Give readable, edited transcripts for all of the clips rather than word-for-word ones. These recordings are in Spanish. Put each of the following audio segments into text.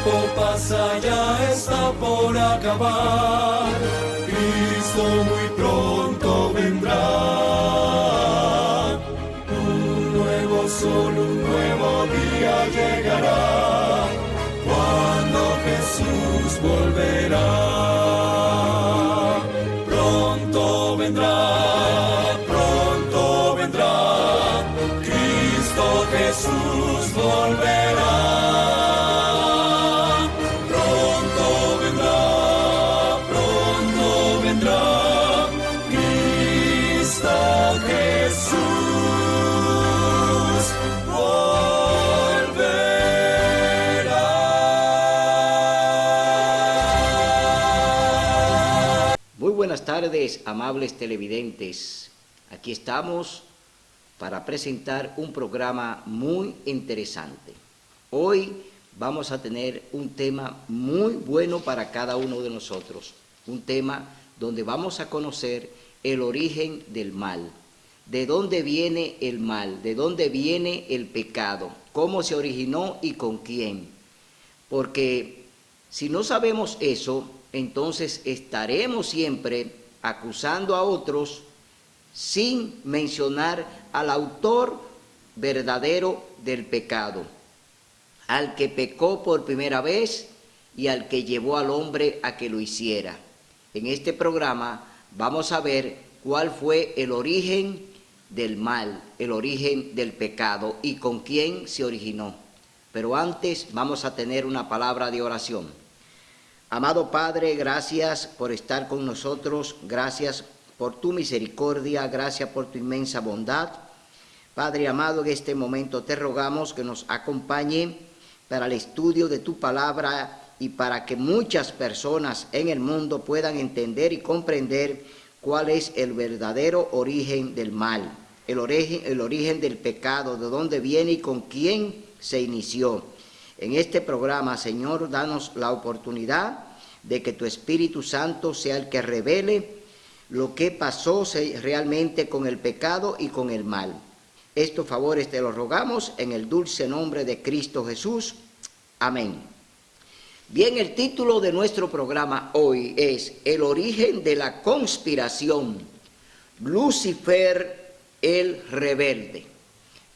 tiempo pasa, ya está por acabar. Cristo muy pronto vendrá. Un nuevo sol, un nuevo día llegará, cuando Jesús volverá. Pronto vendrá, pronto vendrá. Cristo Jesús volverá. Buenas tardes, amables televidentes. Aquí estamos para presentar un programa muy interesante. Hoy vamos a tener un tema muy bueno para cada uno de nosotros. Un tema donde vamos a conocer el origen del mal. ¿De dónde viene el mal? ¿De dónde viene el pecado? ¿Cómo se originó y con quién? Porque si no sabemos eso, entonces estaremos siempre acusando a otros sin mencionar al autor verdadero del pecado, al que pecó por primera vez y al que llevó al hombre a que lo hiciera. En este programa vamos a ver cuál fue el origen del mal, el origen del pecado y con quién se originó. Pero antes vamos a tener una palabra de oración. Amado Padre, gracias por estar con nosotros, gracias por tu misericordia, gracias por tu inmensa bondad. Padre amado, en este momento te rogamos que nos acompañe para el estudio de tu palabra y para que muchas personas en el mundo puedan entender y comprender cuál es el verdadero origen del mal, el origen del pecado, de dónde viene y con quién se inició. En este programa, Señor, danos la oportunidad de que tu Espíritu Santo sea el que revele lo que pasó realmente con el pecado y con el mal. Estos favores te los rogamos en el dulce nombre de Cristo Jesús. Amén. Bien, el título de nuestro programa hoy es El origen de la conspiración, Lucifer el rebelde.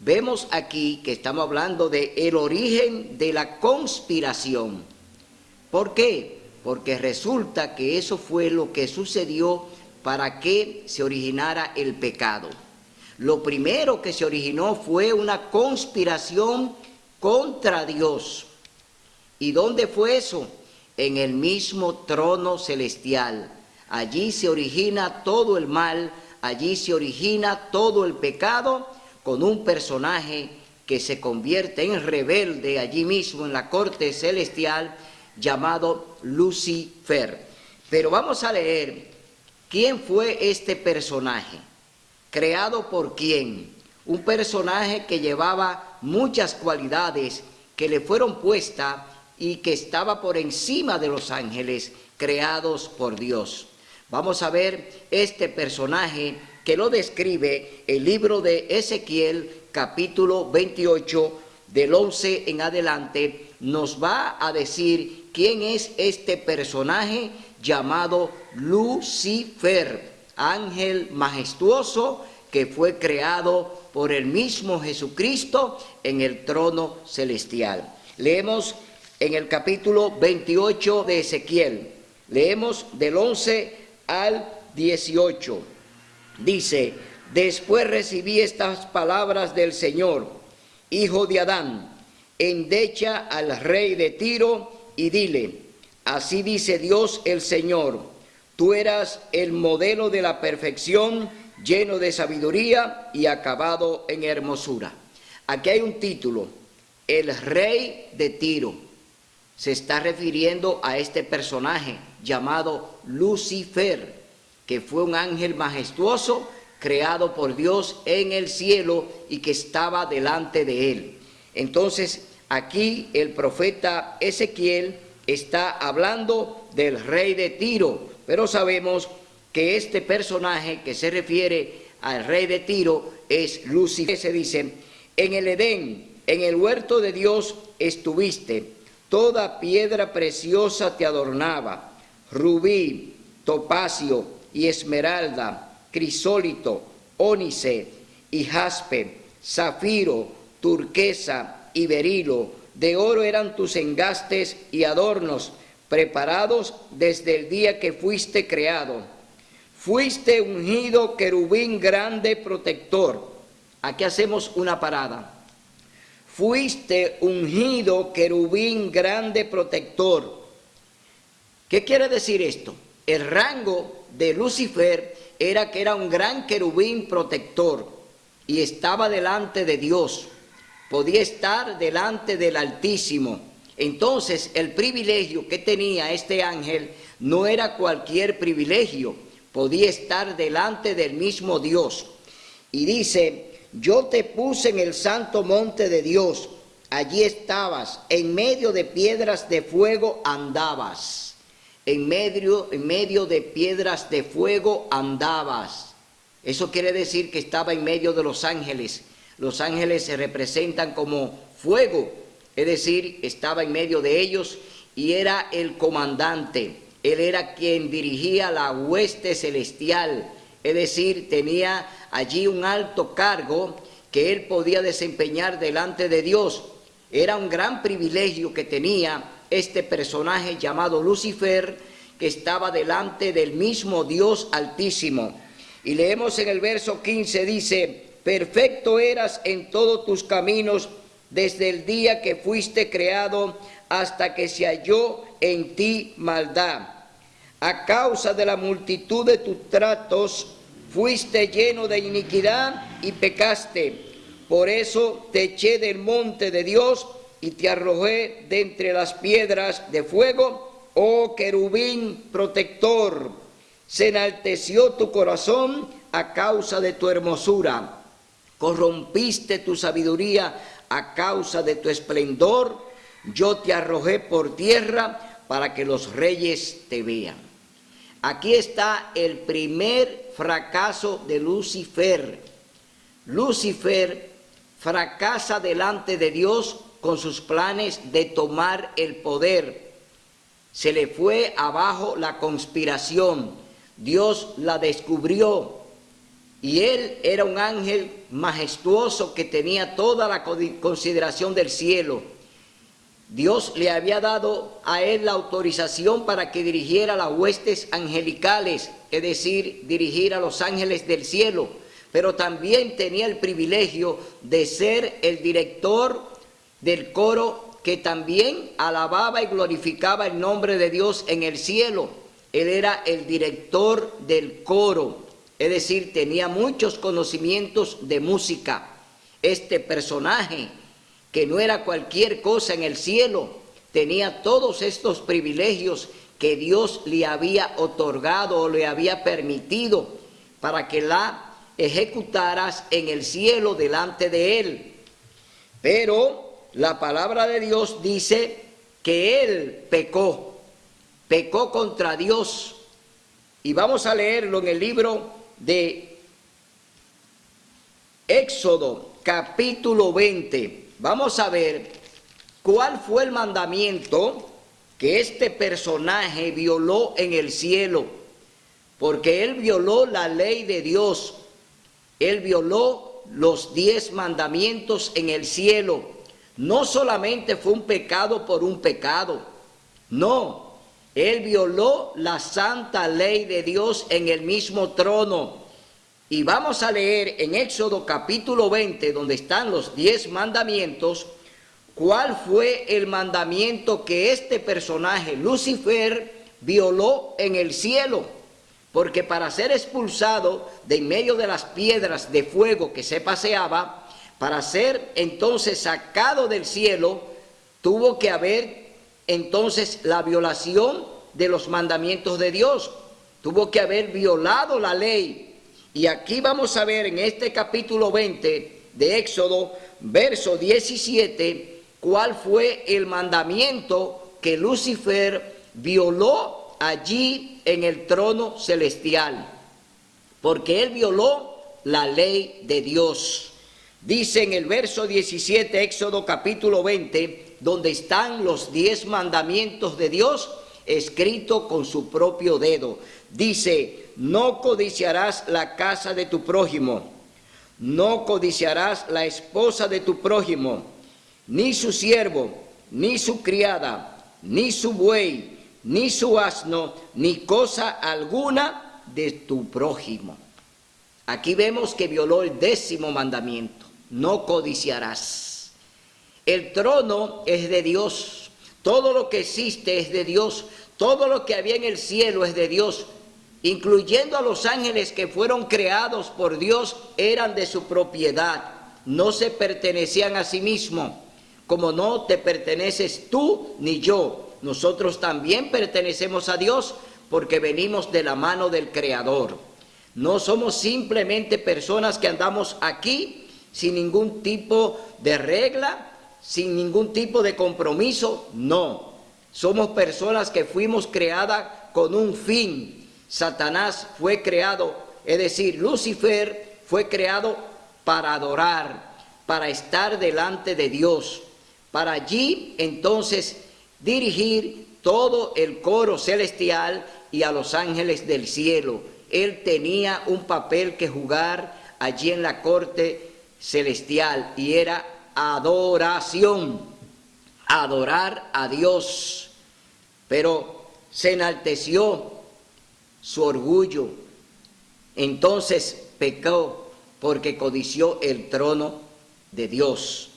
Vemos aquí que estamos hablando de el origen de la conspiración. ¿Por qué? Porque resulta que eso fue lo que sucedió para que se originara el pecado. Lo primero que se originó fue una conspiración contra Dios. ¿Y dónde fue eso? En el mismo trono celestial. Allí se origina todo el mal, allí se origina todo el pecado, con un personaje que se convierte en rebelde allí mismo en la corte celestial, llamado Lucifer. Pero vamos a leer quién fue este personaje, creado por quién. Un personaje que llevaba muchas cualidades que le fueron puestas y que estaba por encima de los ángeles creados por Dios. Vamos a ver este personaje que lo describe el libro de Ezequiel, capítulo 28, del 11 en adelante, nos va a decir quién es este personaje llamado Lucifer, ángel majestuoso que fue creado por el mismo Jesucristo en el trono celestial. Leemos en el capítulo 28 de Ezequiel, leemos del 11 al 18. Dice: después recibí estas palabras del Señor: hijo de Adán, endecha al rey de Tiro y dile: así dice Dios el Señor, tú eras el modelo de la perfección, lleno de sabiduría y acabado en hermosura. Aquí hay un título: el rey de Tiro. Se está refiriendo a este personaje llamado Lucifer, que fue un ángel majestuoso creado por Dios en el cielo y que estaba delante de él. Entonces, aquí el profeta Ezequiel está hablando del rey de Tiro, pero sabemos que este personaje que se refiere al rey de Tiro es Lucifer. Se dice: en el Edén, en el huerto de Dios estuviste, toda piedra preciosa te adornaba, rubí, topacio y esmeralda, crisólito, ónice y jaspe, zafiro, turquesa y berilo. De oro eran tus engastes y adornos, preparados desde el día que fuiste creado. Fuiste ungido querubín grande protector. Aquí hacemos una parada. Fuiste ungido querubín grande protector. ¿Qué quiere decir esto? El rango de Lucifer era que era un gran querubín protector y estaba delante de Dios. Podía estar delante del Altísimo. Entonces, el privilegio que tenía este ángel no era cualquier privilegio. Podía estar delante del mismo Dios. Y dice: yo te puse en el santo monte de Dios, allí estabas, en medio de piedras de fuego andabas. En medio de piedras de fuego andabas. Eso quiere decir que estaba en medio de los ángeles. Los ángeles se representan como fuego, es decir, estaba en medio de ellos y era el comandante. Él era quien dirigía la hueste celestial, es decir, tenía allí un alto cargo que él podía desempeñar delante de Dios. Era un gran privilegio que tenía este personaje llamado Lucifer, que estaba delante del mismo Dios Altísimo. Y leemos en el verso 15, dice: perfecto eras en todos tus caminos desde el día que fuiste creado hasta que se halló en ti maldad. A causa de la multitud de tus tratos fuiste lleno de iniquidad y pecaste. Por eso te eché del monte de Dios y te arrojé de entre las piedras de fuego, oh querubín protector. Se enalteció tu corazón a causa de tu hermosura. Corrompiste tu sabiduría a causa de tu esplendor. Yo te arrojé por tierra para que los reyes te vean. Aquí está el primer fracaso de Lucifer. Lucifer fracasa delante de Dios con sus planes de tomar el poder. Se le fue abajo la conspiración. Dios la descubrió. Y él era un ángel majestuoso que tenía toda la consideración del cielo. Dios le había dado a él la autorización para que dirigiera las huestes angelicales, es decir, dirigir a los ángeles del cielo, pero también tenía el privilegio de ser el director del coro que también alababa y glorificaba el nombre de Dios en el cielo. Él era el director del coro, es decir, tenía muchos conocimientos de música. Este personaje, que no era cualquier cosa en el cielo, tenía todos estos privilegios que Dios le había otorgado o le había permitido para que la ejecutaras en el cielo delante de él. Pero la palabra de Dios dice que él pecó contra Dios. Y vamos a leerlo en el libro de Éxodo, capítulo 20. Vamos a ver cuál fue el mandamiento que este personaje violó en el cielo, porque él violó la ley de Dios, él violó los 10 mandamientos en el cielo. No solamente fue un pecado por un pecado, no, él violó la santa ley de Dios en el mismo trono. Y vamos a leer en Éxodo capítulo 20, donde están los 10 mandamientos, cuál fue el mandamiento que este personaje, Lucifer, violó en el cielo. Porque para ser expulsado de en medio de las piedras de fuego que se paseaba, para ser entonces sacado del cielo, tuvo que haber entonces la violación de los mandamientos de Dios. Tuvo que haber violado la ley. Y aquí vamos a ver en este capítulo 20 de Éxodo, verso 17, cuál fue el mandamiento que Lucifer violó allí en el trono celestial. Porque él violó la ley de Dios. Dice en el verso 17, Éxodo capítulo 20, donde están los 10 mandamientos de Dios escrito con su propio dedo. Dice: no codiciarás la casa de tu prójimo, no codiciarás la esposa de tu prójimo, ni su siervo, ni su criada, ni su buey, ni su asno, ni cosa alguna de tu prójimo. Aquí vemos que violó el 10º mandamiento: no codiciarás. El trono es de Dios, todo lo que existe es de Dios, todo lo que había en el cielo es de Dios, incluyendo a los ángeles que fueron creados por Dios, eran de su propiedad, no se pertenecían a sí mismos, como no te perteneces tú ni yo. Nosotros también pertenecemos a Dios porque venimos de la mano del Creador. No somos simplemente personas que andamos aquí sin ningún tipo de regla, sin ningún tipo de compromiso. No, somos personas que fuimos creadas con un fin. Satanás fue creado, es decir, Lucifer fue creado para adorar, para estar delante de Dios, para allí entonces dirigir todo el coro celestial y a los ángeles del cielo. Él tenía un papel que jugar allí en la corte celestial y era adoración, adorar a Dios. Pero se enalteció su orgullo, entonces pecó porque codició el trono de Dios.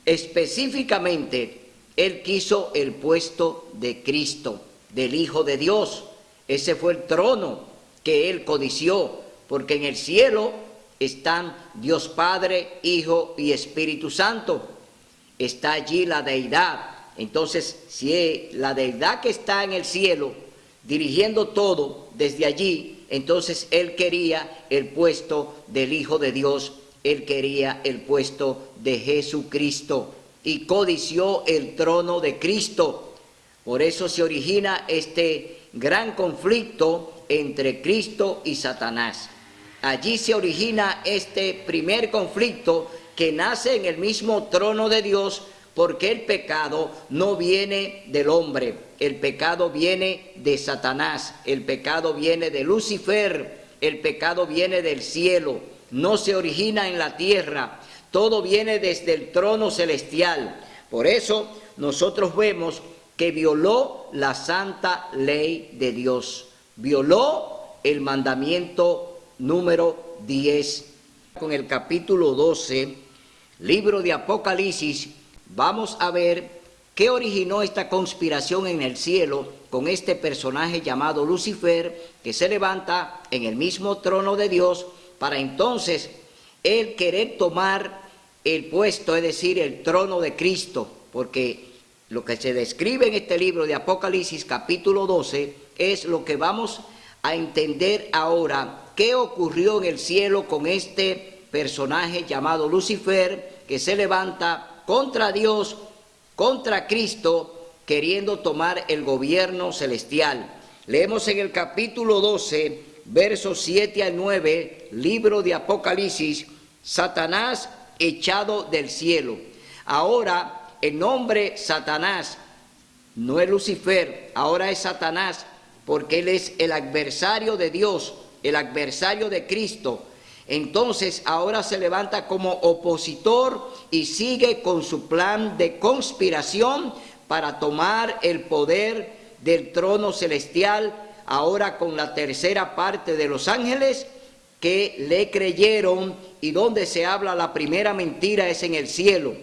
Específicamente, él quiso el puesto de Cristo, del Hijo de Dios. Ese fue el trono que él codició, porque en el cielo están Dios Padre, Hijo y Espíritu Santo. Está allí la deidad. Entonces, si la deidad que está en el cielo, dirigiendo todo desde allí, entonces él quería el puesto del Hijo de Dios, él quería el puesto de Jesucristo y codició el trono de Cristo. Por eso se origina este gran conflicto entre Cristo y Satanás. Allí se origina este primer conflicto que nace en el mismo trono de Dios, porque el pecado no viene del hombre, el pecado viene de Satanás, el pecado viene de Lucifer, el pecado viene del cielo, no se origina en la tierra, todo viene desde el trono celestial. Por eso nosotros vemos que violó la santa ley de Dios, violó el mandamiento número 10. Con el capítulo 12, libro de Apocalipsis, vamos a ver qué originó esta conspiración en el cielo con este personaje llamado Lucifer, que se levanta en el mismo trono de Dios para entonces él querer tomar el puesto, es decir, el trono de Cristo, porque lo que se describe en este libro de Apocalipsis capítulo 12 es lo que vamos a entender ahora, qué ocurrió en el cielo con este personaje llamado Lucifer, que se levanta contra Dios, contra Cristo, queriendo tomar el gobierno celestial. Leemos en el capítulo 12, versos 7 al 9, libro de Apocalipsis: Satanás echado del cielo. Ahora el nombre Satanás no es Lucifer, ahora es Satanás, porque él es el adversario de Dios, el adversario de Cristo. Entonces ahora se levanta como opositor y sigue con su plan de conspiración para tomar el poder del trono celestial, ahora con la tercera parte de los ángeles que le creyeron, y donde se habla la primera mentira es en el cielo.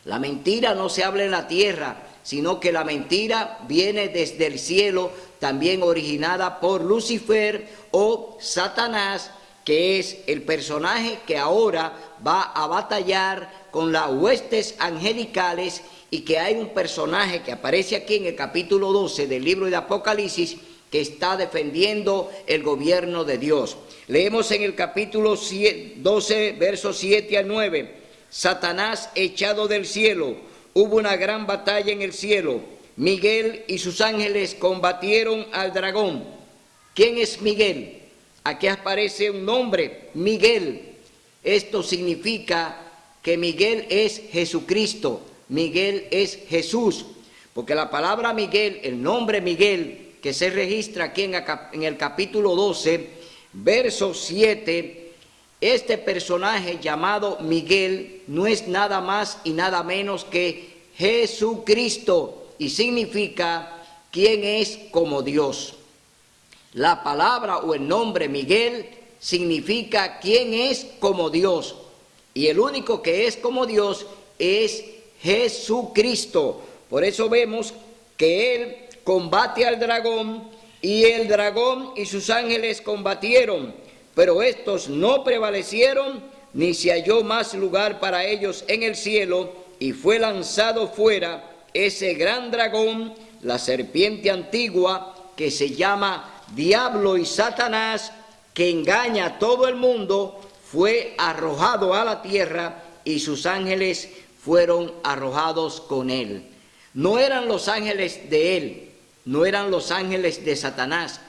La mentira no se habla en la tierra, sino que la mentira viene desde el cielo, también originada por Lucifer o Satanás, que es el personaje que ahora va a batallar con las huestes angelicales, y que hay un personaje que aparece aquí en el capítulo 12 del libro de Apocalipsis que está defendiendo el gobierno de Dios. Leemos en el capítulo 12, versos 7 al 9. Satanás echado del cielo. Hubo una gran batalla en el cielo. Miguel y sus ángeles combatieron al dragón. ¿Quién es Miguel? Aquí aparece un nombre, Miguel. Esto significa que Miguel es Jesucristo. Miguel es Jesús, porque la palabra Miguel, el nombre Miguel, que se registra aquí en el capítulo 12, verso 7, este personaje llamado Miguel no es nada más y nada menos que Jesucristo, y significa quien es como Dios. La palabra o el nombre Miguel significa quien es como Dios, y el único que es como Dios es Jesucristo. Por eso vemos que él combate al dragón, y el dragón y sus ángeles combatieron, pero estos no prevalecieron, ni se halló más lugar para ellos en el cielo, y fue lanzado fuera ese gran dragón, la serpiente antigua, que se llama Diablo y Satanás, que engaña a todo el mundo, fue arrojado a la tierra, y sus ángeles fueron arrojados con él. No eran los ángeles de él, no eran los ángeles de Satanás,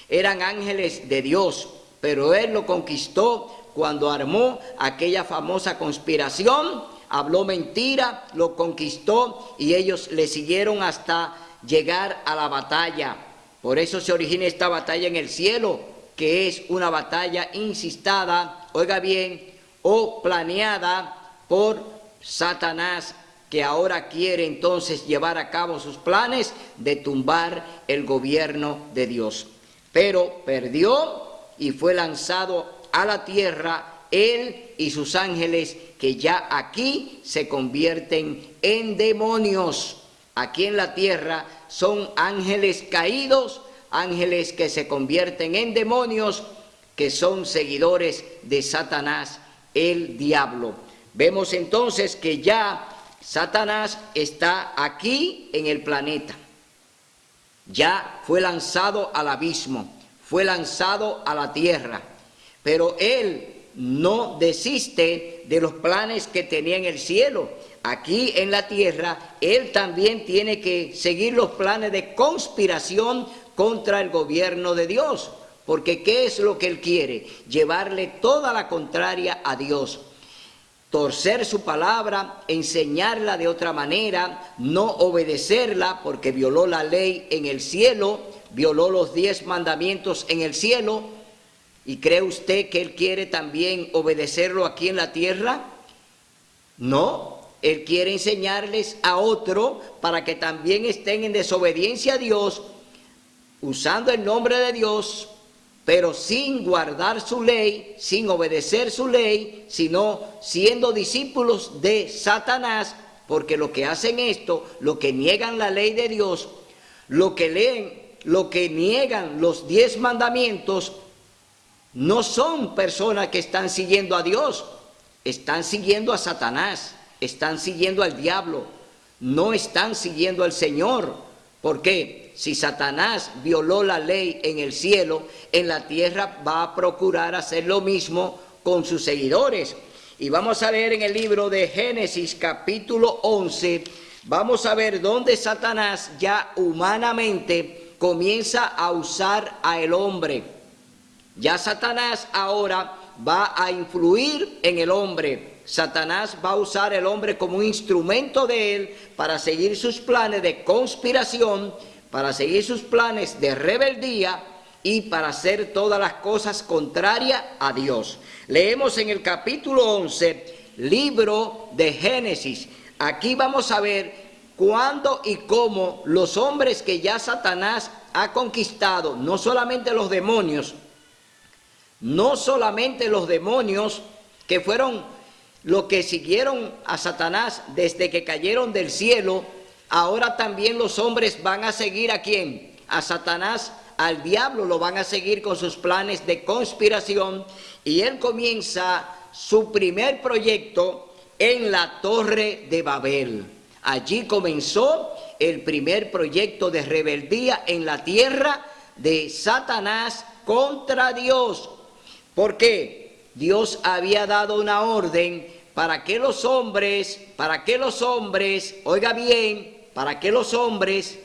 eran ángeles de Dios, pero él lo conquistó cuando armó aquella famosa conspiración, habló mentira, lo conquistó, y ellos le siguieron hasta llegar a la batalla. Por eso se origina esta batalla en el cielo, que es una batalla incitada, oiga bien, o planeada por Satanás, que ahora quiere entonces llevar a cabo sus planes de tumbar el gobierno de Dios. Pero perdió y fue lanzado a la tierra él y sus ángeles, que ya aquí se convierten en demonios. Aquí en la tierra son ángeles caídos, ángeles que se convierten en demonios, que son seguidores de Satanás, el diablo. Vemos entonces que ya Satanás está aquí en el planeta. Ya fue lanzado al abismo, fue lanzado a la tierra, pero él no desiste de los planes que tenía en el cielo. Aquí en la tierra, él también tiene que seguir los planes de conspiración contra el gobierno de Dios, porque ¿qué es lo que él quiere? Llevarle toda la contraria a Dios, torcer su palabra, enseñarla de otra manera, no obedecerla porque violó la ley en el cielo, violó los 10 mandamientos en el cielo. ¿Y cree usted que él quiere también obedecerlo aquí en la tierra? No, él quiere enseñarles a otro para que también estén en desobediencia a Dios, usando el nombre de Dios, pero sin guardar su ley, sin obedecer su ley, sino siendo discípulos de Satanás, porque lo que hacen esto, lo que niegan la ley de Dios, lo que leen, lo que niegan los 10 mandamientos, no son personas que están siguiendo a Dios, están siguiendo a Satanás, están siguiendo al diablo, no están siguiendo al Señor. ¿Por qué? Si Satanás violó la ley en el cielo, en la tierra va a procurar hacer lo mismo con sus seguidores. Y vamos a leer en el libro de Génesis capítulo 11, vamos a ver dónde Satanás ya humanamente comienza a usar al hombre. Ya Satanás ahora va a influir en el hombre. Satanás va a usar el hombre como un instrumento de él para seguir sus planes de conspiración, para seguir sus planes de rebeldía y para hacer todas las cosas contrarias a Dios. Leemos en el capítulo 11, libro de Génesis. Aquí vamos a ver cuándo y cómo los hombres que ya Satanás ha conquistado, no solamente los demonios, que fueron los que siguieron a Satanás desde que cayeron del cielo, ahora también los hombres van a seguir ¿a quién? A Satanás, al diablo, lo van a seguir con sus planes de conspiración, y él comienza su primer proyecto en la Torre de Babel. Allí comenzó el primer proyecto de rebeldía en la tierra de Satanás contra Dios. ¿Por qué? Dios había dado una orden para que los hombres, oiga bien, para que los hombres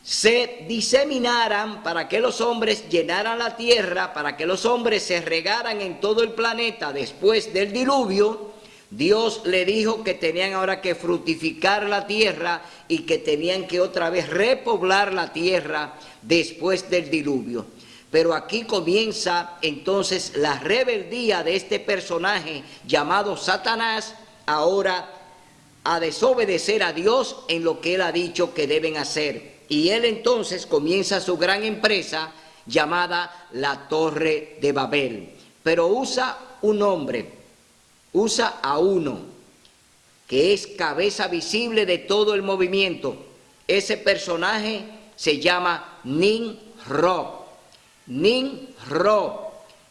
se diseminaran, para que los hombres llenaran la tierra, para que los hombres se regaran en todo el planeta después del diluvio. Dios le dijo que tenían ahora que fructificar la tierra y que tenían que otra vez repoblar la tierra después del diluvio. Pero aquí comienza entonces la rebeldía de este personaje llamado Satanás, ahora a desobedecer a Dios en lo que él ha dicho que deben hacer. Y él entonces comienza su gran empresa llamada la Torre de Babel. Pero usa un hombre, usa a uno que es cabeza visible de todo el movimiento. Ese personaje se llama Nimrod. Nimrod,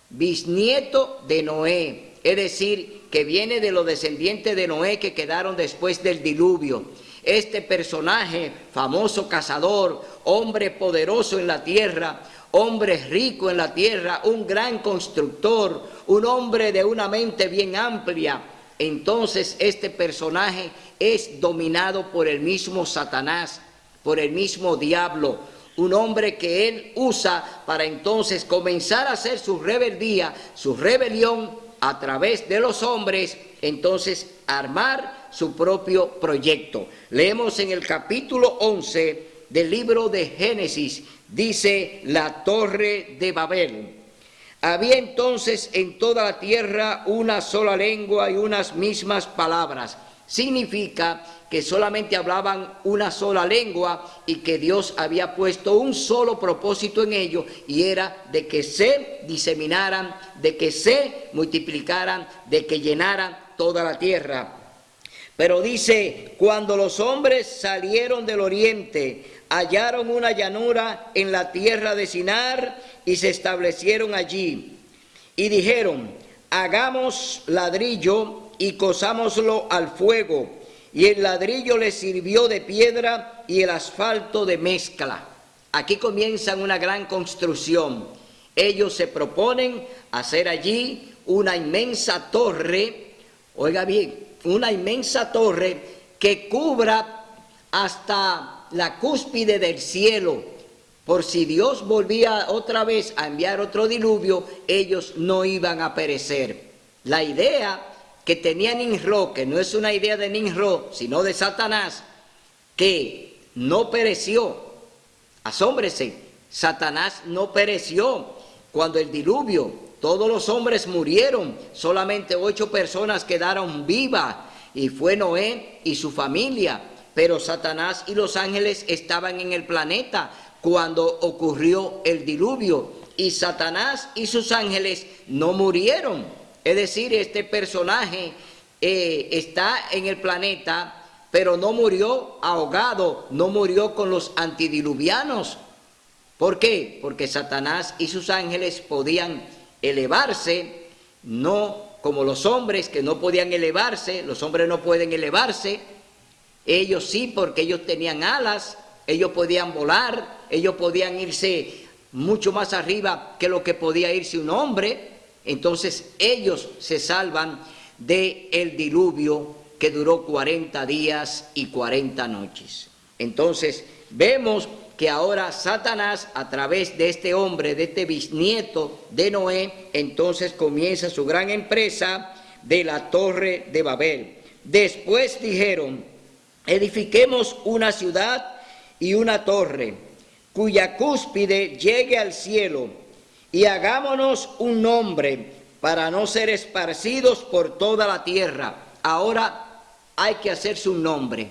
bisnieto de Noé, es decir, que viene de los descendientes de Noé que quedaron después del diluvio. Este personaje, famoso cazador, hombre poderoso en la tierra, hombre rico en la tierra, un gran constructor, un hombre de una mente bien amplia. Entonces este personaje es dominado por el mismo Satanás, por el mismo diablo, un hombre que él usa para entonces comenzar a hacer su rebeldía, su rebelión a través de los hombres, entonces armar su propio proyecto. Leemos en el capítulo 11 del libro de Génesis, dice la Torre de Babel. Había entonces en toda la tierra una sola lengua y unas mismas palabras. Significa que solamente hablaban una sola lengua y que Dios había puesto un solo propósito en ellos, y era de que se diseminaran, de que se multiplicaran, de que llenaran toda la tierra. Pero dice, cuando los hombres salieron del oriente, hallaron una llanura en la tierra de Sinar y se establecieron allí. Y dijeron, hagamos ladrillo y cozámoslo al fuego. Y el ladrillo les sirvió de piedra y el asfalto de mezcla. Aquí comienzan una gran construcción. Ellos se proponen hacer allí una inmensa torre, oiga bien, una inmensa torre que cubra hasta la cúspide del cielo. Por si Dios volvía otra vez a enviar otro diluvio, ellos no iban a perecer. La idea que tenía Nimrod, que no es una idea de Nimrod, sino de Satanás, que no pereció. Asómbrese, Satanás no pereció. Cuando el diluvio, todos los hombres murieron, solamente 8 personas quedaron vivas, y fue Noé y su familia. Pero Satanás y los ángeles estaban en el planeta cuando ocurrió el diluvio, y Satanás y sus ángeles no murieron. Es decir, este personaje está en el planeta, pero no murió ahogado, no murió con los antidiluvianos. ¿Por qué? Porque Satanás y sus ángeles podían elevarse, no como los hombres que no podían elevarse. Los hombres no pueden elevarse. Ellos sí, porque ellos tenían alas, ellos podían volar, ellos podían irse mucho más arriba que lo que podía irse un hombre. Entonces ellos se salvan del diluvio que duró 40 días y 40 noches. Entonces vemos que ahora Satanás, a través de este hombre, de este bisnieto de Noé, entonces comienza su gran empresa de la Torre de Babel. Después dijeron, edifiquemos una ciudad y una torre, cuya cúspide llegue al cielo, y hagámonos un nombre para no ser esparcidos por toda la tierra. Ahora hay que hacerse un nombre.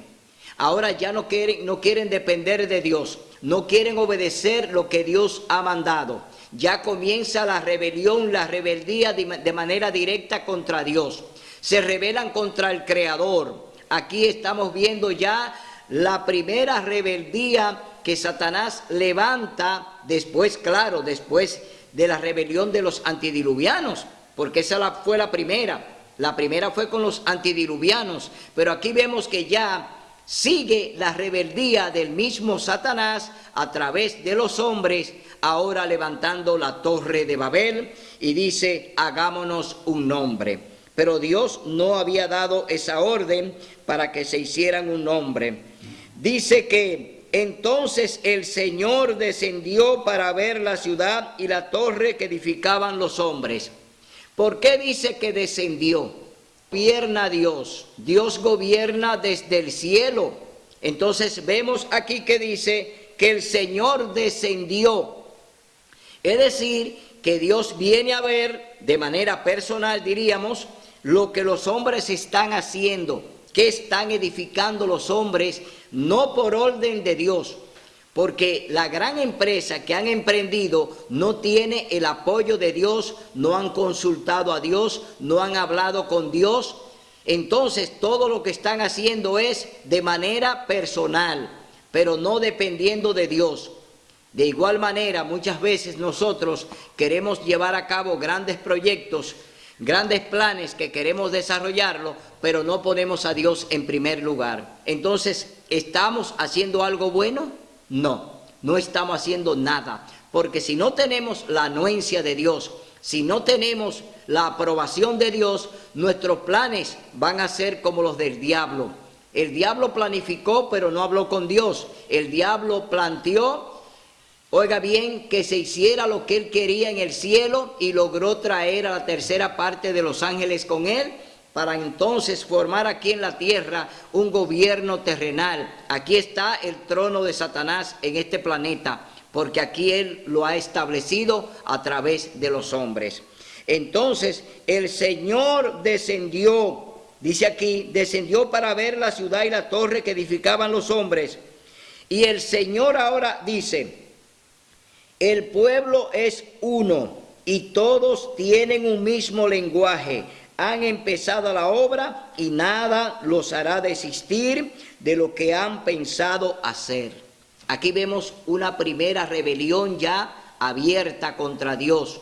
Ahora ya no quieren depender de Dios, no quieren obedecer lo que Dios ha mandado. Ya comienza la rebelión, la rebeldía de manera directa contra Dios. Se rebelan contra el Creador. Aquí estamos viendo ya la primera rebeldía que Satanás levanta después, claro, después de la rebelión de los antidiluvianos, porque esa fue la primera. La primera fue con los antidiluvianos, pero aquí vemos que ya sigue la rebeldía del mismo Satanás a través de los hombres, ahora levantando la Torre de Babel, y dice, hagámonos un nombre. Pero Dios no había dado esa orden para que se hicieran un nombre. Dice que entonces el Señor descendió para ver la ciudad y la torre que edificaban los hombres. ¿Por qué dice que descendió? gobierna Dios. Dios gobierna desde el cielo. Entonces vemos aquí que dice que el Señor descendió. Es decir, que Dios viene a ver de manera personal, diríamos, lo que los hombres están haciendo, que están edificando los hombres, no por orden de Dios, porque la gran empresa que han emprendido no tiene el apoyo de Dios, no han consultado a Dios, no han hablado con Dios. Entonces todo lo que están haciendo es de manera personal, pero no dependiendo de Dios. De igual manera, muchas veces nosotros queremos llevar a cabo grandes proyectos, grandes planes que queremos desarrollarlo, pero no ponemos a Dios en primer lugar. Entonces, ¿estamos haciendo algo bueno? No, no estamos haciendo nada, porque si no tenemos la anuencia de Dios, si no tenemos la aprobación de Dios, nuestros planes van a ser como los del diablo. El diablo planificó, pero no habló con Dios. El diablo planteó, oiga bien, que se hiciera lo que él quería en el cielo y logró traer a la tercera parte de los ángeles con él para entonces formar aquí en la tierra un gobierno terrenal. Aquí está el trono de Satanás en este planeta, porque aquí él lo ha establecido a través de los hombres. Entonces el Señor descendió, dice aquí, descendió para ver la ciudad y la torre que edificaban los hombres. Y el Señor ahora dice: el pueblo es uno y todos tienen un mismo lenguaje. Han empezado la obra y nada los hará desistir de lo que han pensado hacer. Aquí vemos una primera rebelión ya abierta contra Dios.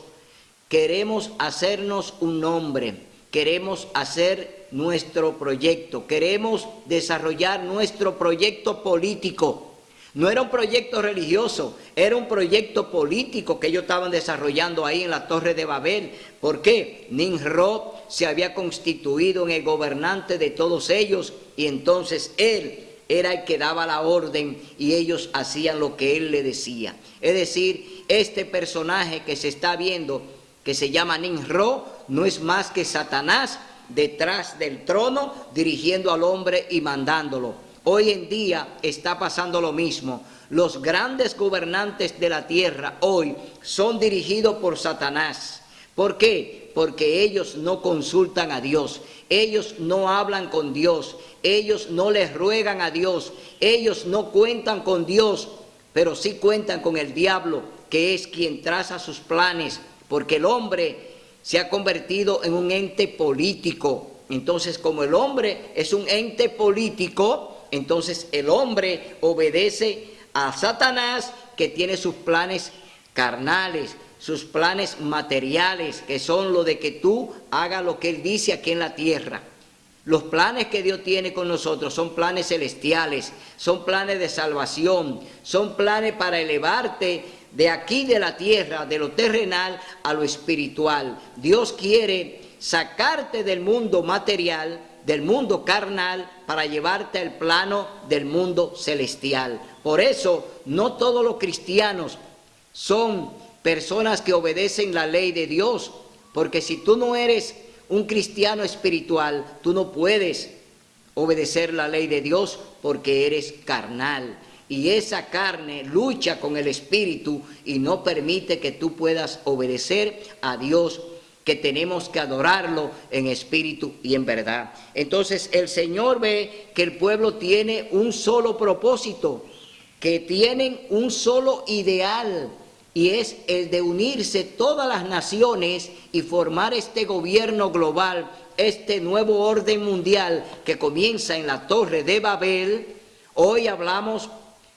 Queremos hacernos un nombre, queremos hacer nuestro proyecto, queremos desarrollar nuestro proyecto político. No era un proyecto religioso, era un proyecto político que ellos estaban desarrollando ahí en la Torre de Babel. ¿Por qué? Nimrod se había constituido en el gobernante de todos ellos y entonces él era el que daba la orden y ellos hacían lo que él le decía. Es decir, este personaje que se está viendo, que se llama Nimrod, no es más que Satanás detrás del trono, dirigiendo al hombre y mandándolo. Hoy en día está pasando lo mismo. Los grandes gobernantes de la tierra hoy son dirigidos por Satanás. ¿Por qué? Porque ellos no consultan a Dios, ellos no hablan con Dios, ellos no les ruegan a Dios, ellos no cuentan con Dios, pero sí cuentan con el diablo, que es quien traza sus planes, porque el hombre se ha convertido en un ente político. Entonces, como el hombre es un ente político, entonces el hombre obedece a Satanás, que tiene sus planes carnales, sus planes materiales, que son lo de que tú hagas lo que él dice aquí en la tierra. Los planes que Dios tiene con nosotros son planes celestiales, son planes de salvación, son planes para elevarte de aquí de la tierra, de lo terrenal a lo espiritual. Dios quiere sacarte del mundo material, del mundo carnal, para llevarte al plano del mundo celestial. Por eso no todos los cristianos son personas que obedecen la ley de Dios, porque si tú no eres un cristiano espiritual, tú no puedes obedecer la ley de Dios porque eres carnal. Y esa carne lucha con el espíritu y no permite que tú puedas obedecer a Dios, que tenemos que adorarlo en espíritu y en verdad. Entonces el Señor ve que el pueblo tiene un solo propósito, que tienen un solo ideal, y es el de unirse todas las naciones y formar este gobierno global, este nuevo orden mundial que comienza en la Torre de Babel. Hoy hablamos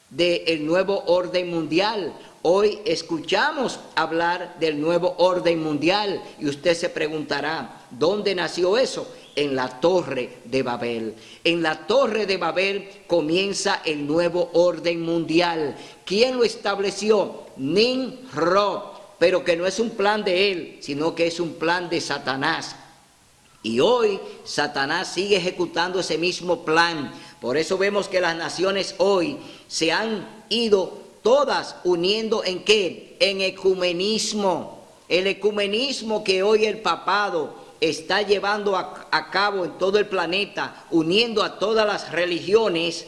del nuevo orden mundial. Hoy escuchamos hablar del nuevo orden mundial y usted se preguntará, ¿dónde nació eso? En la Torre de Babel. En la Torre de Babel comienza el nuevo orden mundial. ¿Quién lo estableció? Nimrod, pero que no es un plan de él, sino que es un plan de Satanás. Y hoy Satanás sigue ejecutando ese mismo plan. Por eso vemos que las naciones hoy se han ido todas uniendo ¿en qué? En ecumenismo. El ecumenismo que hoy el papado está llevando a cabo en todo el planeta, uniendo a todas las religiones,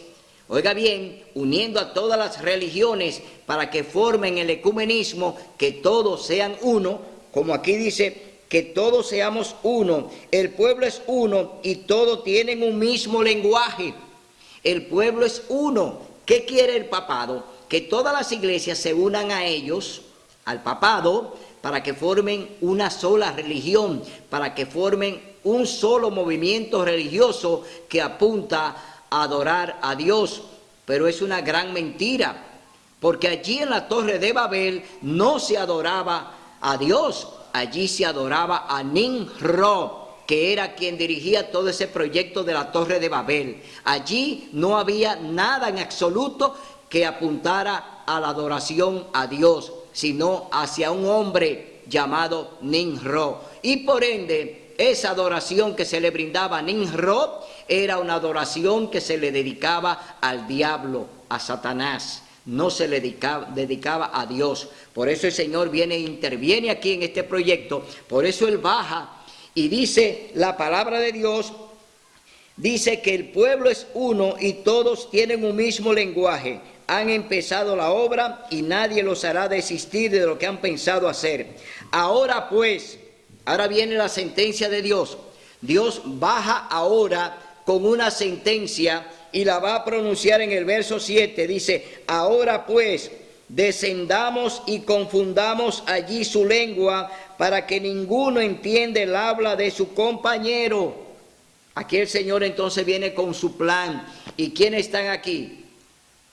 oiga bien, uniendo a todas las religiones para que formen el ecumenismo, que todos sean uno, como aquí dice, que todos seamos uno. El pueblo es uno y todos tienen un mismo lenguaje. El pueblo es uno. ¿Qué quiere el papado? Que todas las iglesias se unan a ellos, al papado, para que formen una sola religión, para que formen un solo movimiento religioso que apunta a adorar a Dios. Pero es una gran mentira, porque allí en la Torre de Babel no se adoraba a Dios, allí se adoraba a Nimrod, que era quien dirigía todo ese proyecto de la Torre de Babel. Allí no había nada en absoluto que apuntara a la adoración a Dios, sino hacia un hombre llamado Nimrod. Y por ende, esa adoración que se le brindaba a Nimrod era una adoración que se le dedicaba al diablo, a Satanás. No se le dedicaba a Dios. Por eso el Señor viene e interviene aquí en este proyecto. Por eso Él baja y dice la palabra de Dios, dice que el pueblo es uno y todos tienen un mismo lenguaje. Han empezado la obra y nadie los hará desistir de lo que han pensado hacer. Ahora pues, ahora viene la sentencia de Dios. Dios baja ahora con una sentencia y la va a pronunciar en el verso 7. Dice, ahora pues, descendamos y confundamos allí su lengua para que ninguno entienda el habla de su compañero. Aquí el Señor entonces viene con su plan. ¿Y quiénes están aquí?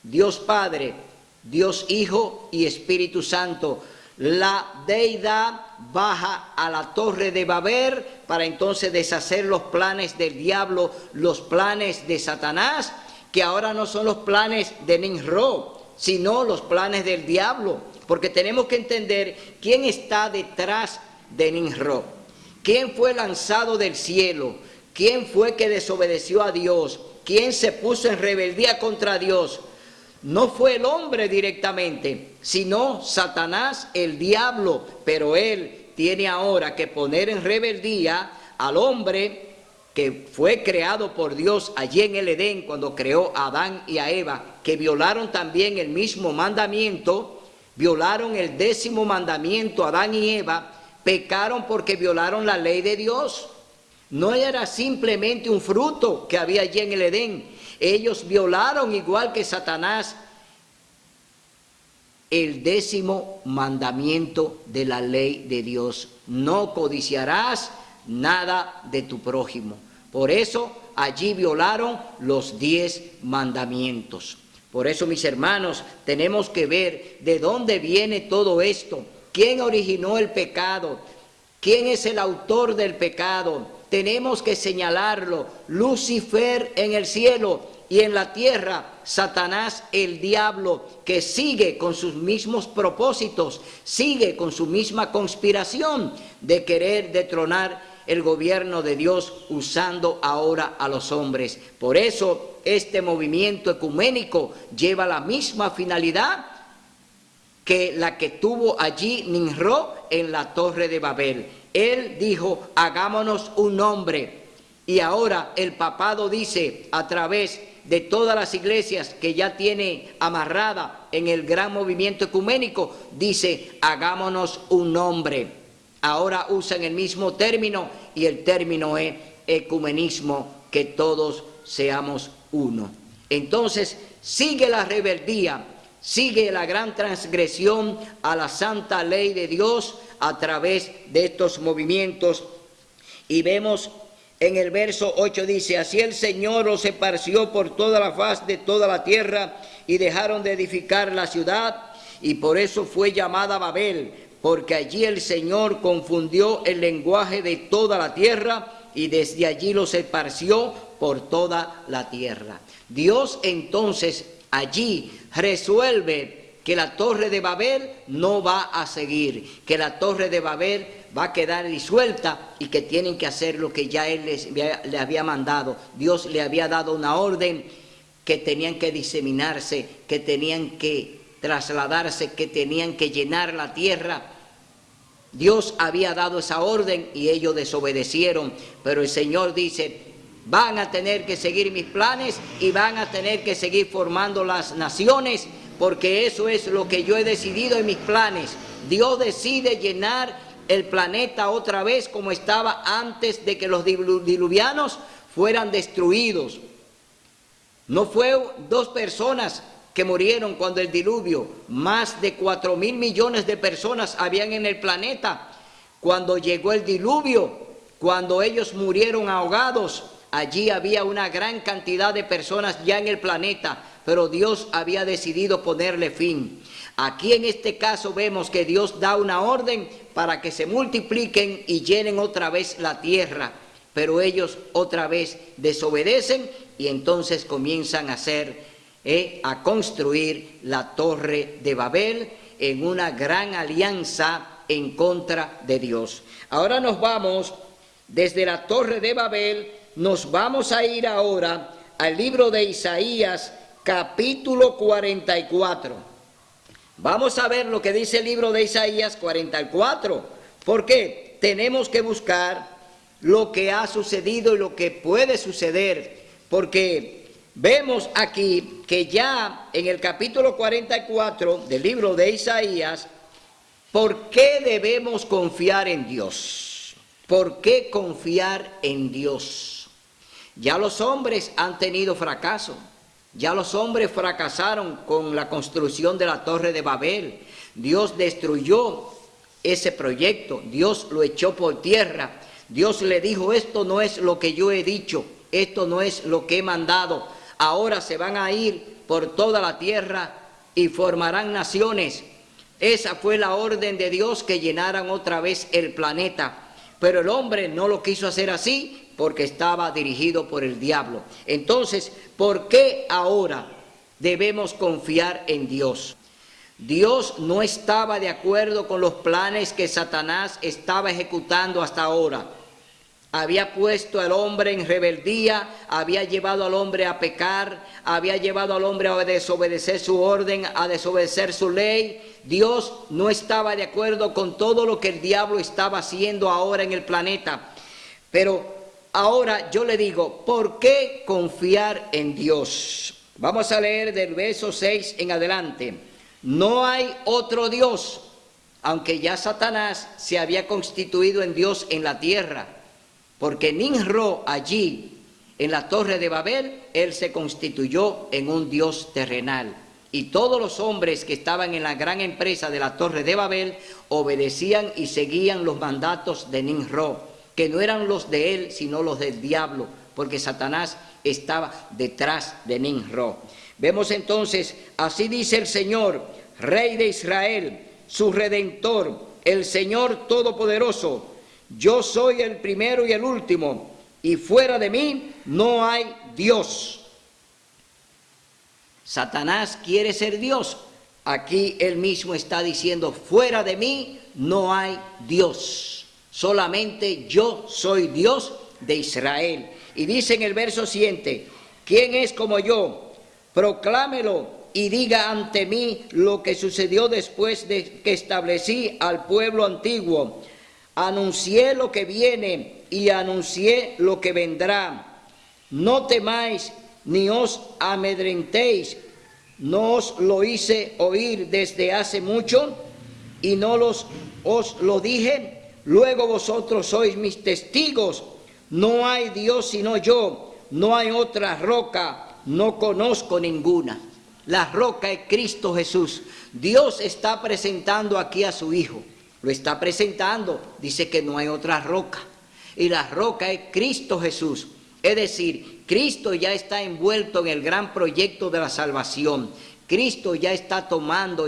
Dios Padre, Dios Hijo y Espíritu Santo. La deidad baja a la Torre de Babel para entonces deshacer los planes del diablo, los planes de Satanás, que ahora no son los planes de Nimrod, sino los planes del diablo. Porque tenemos que entender quién está detrás de Nimrod, quién fue lanzado del cielo, quién fue que desobedeció a Dios, quién se puso en rebeldía contra Dios. No fue el hombre directamente, sino Satanás, el diablo, pero él tiene ahora que poner en rebeldía al hombre que fue creado por Dios allí en el Edén cuando creó a Adán y a Eva, que violaron también el mismo mandamiento, violaron el 10º mandamiento. Adán y Eva pecaron porque violaron la ley de Dios. No era simplemente un fruto que había allí en el Edén. Ellos violaron, igual que Satanás, el 10º mandamiento de la ley de Dios. No codiciarás nada de tu prójimo. Por eso allí violaron los 10 mandamientos. Por eso, mis hermanos, tenemos que ver de dónde viene todo esto. ¿Quién originó el pecado? ¿Quién es el autor del pecado? Tenemos que señalarlo. Lucifer en el cielo y en la tierra, Satanás el diablo, que sigue con sus mismos propósitos, sigue con su misma conspiración de querer detronar el gobierno de Dios usando ahora a los hombres. Por eso este movimiento ecuménico lleva la misma finalidad que la que tuvo allí Nimrod en la Torre de Babel. Él dijo, hagámonos un nombre. Y ahora el papado dice, a través de todas las iglesias que ya tiene amarrada en el gran movimiento ecuménico, dice, hagámonos un nombre. Ahora usan el mismo término y el término es ecumenismo, que todos seamos uno. Entonces sigue la rebeldía, sigue la gran transgresión a la santa ley de Dios a través de estos movimientos. Y vemos en el verso 8 dice, así el Señor los esparció por toda la faz de toda la tierra y dejaron de edificar la ciudad, y por eso fue llamada Babel, porque allí el Señor confundió el lenguaje de toda la tierra y desde allí los esparció por toda la tierra. Dios entonces allí resuelve que la Torre de Babel no va a seguir, que la Torre de Babel va a quedar disuelta y que tienen que hacer lo que ya Él le había mandado. Dios le había dado una orden, que tenían que diseminarse, que tenían que trasladarse, que tenían que llenar la tierra Dios había dado esa orden y ellos desobedecieron, pero el Señor dice, van a tener que seguir mis planes y van a tener que seguir formando las naciones, porque eso es lo que yo he decidido en mis planes. Dios decide llenar el planeta otra vez como estaba antes de que los diluvianos fueran destruidos. No fue 2 personas que murieron cuando el diluvio, más de 4.000 millones de personas habían en el planeta. Cuando llegó el diluvio, cuando ellos murieron ahogados, allí había una gran cantidad de personas ya en el planeta, pero Dios había decidido ponerle fin. Aquí en este caso vemos que Dios da una orden para que se multipliquen y llenen otra vez la tierra, pero ellos otra vez desobedecen y entonces comienzan a construir la Torre de Babel en una gran alianza en contra de Dios. Ahora nos vamos desde la Torre de Babel, nos vamos a ir ahora al libro de Isaías, capítulo 44. Vamos a ver lo que dice el libro de Isaías 44, porque tenemos que buscar lo que ha sucedido y lo que puede suceder, porque vemos aquí que ya en el capítulo 44 del libro de Isaías, ¿por qué debemos confiar en Dios? ¿Por qué confiar en Dios? Ya los hombres han tenido fracaso. Ya los hombres fracasaron con la construcción de la Torre de Babel. Dios destruyó ese proyecto. Dios lo echó por tierra. Dios le dijo, esto no es lo que yo he dicho. Esto no es lo que he mandado. Ahora se van a ir por toda la tierra y formarán naciones. Esa fue la orden de Dios, que llenaran otra vez el planeta. Pero el hombre no lo quiso hacer así, porque estaba dirigido por el diablo. Entonces, ¿por qué ahora debemos confiar en Dios? Dios no estaba de acuerdo con los planes que Satanás estaba ejecutando hasta ahora. Había puesto al hombre en rebeldía, había llevado al hombre a pecar, había llevado al hombre a desobedecer su orden, a desobedecer su ley. Dios no estaba de acuerdo con todo lo que el diablo estaba haciendo ahora en el planeta. Pero ahora yo le digo, ¿por qué confiar en Dios? Vamos a leer del verso 6 en adelante. No hay otro Dios, aunque ya Satanás se había constituido en Dios en la tierra, porque Nimrod allí en la Torre de Babel, él se constituyó en un Dios terrenal. Y todos los hombres que estaban en la gran empresa de la Torre de Babel obedecían y seguían los mandatos de Nimrod, que no eran los de él, sino los del diablo, porque Satanás estaba detrás de Nimrod. Vemos entonces, así dice el Señor, Rey de Israel, su Redentor, el Señor Todopoderoso: yo soy el primero y el último, y fuera de mí no hay Dios. Satanás quiere ser Dios. Aquí él mismo está diciendo, fuera de mí no hay Dios. Solamente yo soy Dios de Israel. Y dice en el verso siguiente, ¿quién es como yo? Proclámelo y diga ante mí lo que sucedió después de que establecí al pueblo antiguo. Anuncié lo que viene y anuncié lo que vendrá. No temáis ni os amedrentéis. No os lo hice oír desde hace mucho y no os lo dije. Luego vosotros sois mis testigos. No hay Dios sino yo, no hay otra roca, no conozco ninguna. La roca es Cristo Jesús. Dios está presentando aquí a su Hijo. Lo está presentando, dice que no hay otra roca. Y la roca es Cristo Jesús. Es decir, Cristo ya está envuelto en el gran proyecto de la salvación. Cristo ya está tomando